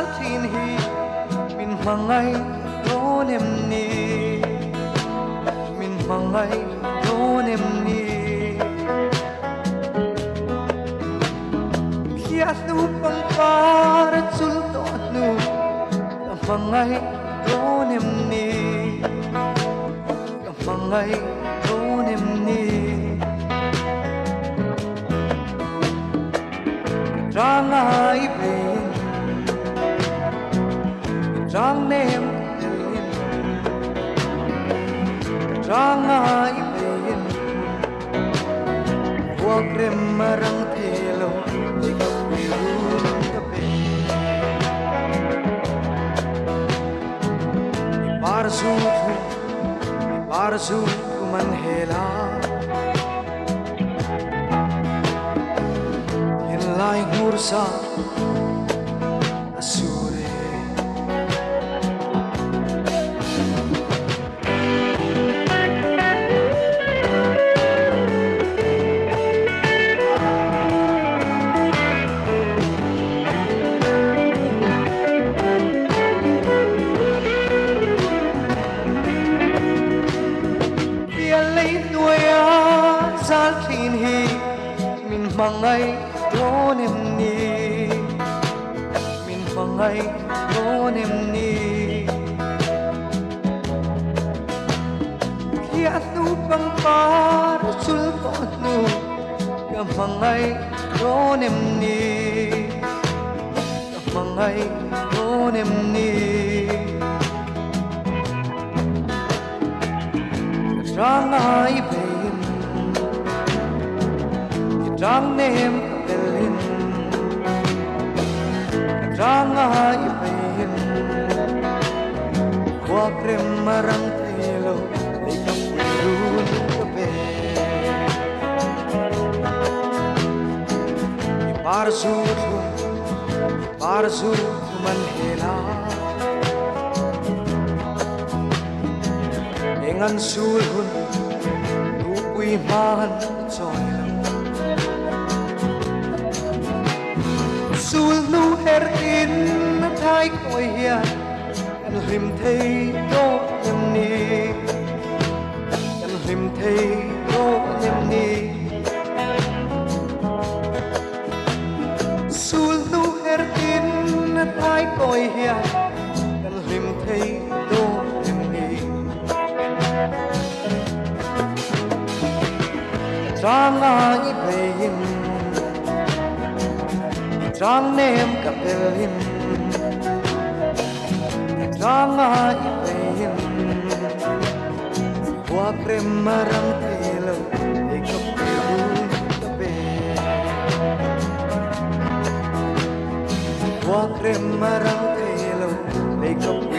zaltin hi min mangai ronem ni min mangai ronem ni kia tu pang para sul to nu mangai ronem ni mangai ronem ni rangai bein rang nem bein rangai bein walk rem marang thelo ikap pirun kape parsu manhela in lai ngursa asure zaltin hi min mangai ronem ni min mangai ronem ni kia tu pang par sul to nu ka mangai ronem ni ka mangai ronem ni rangai rang nem kapelin rangai bein walk rem marang thelo ikap pirun kape parsu manhela engan sul hun upui man choi sul nu herin na thai koi hian kan hlim thei do nem ni kan hlim thei do nem ni sul nu herin na thai koi hian kan hlim thei do nem ni rangai bein rang nem kapelin rangai bein walk rem marang thelo ikap pirun kape walk rem marang thelo ikap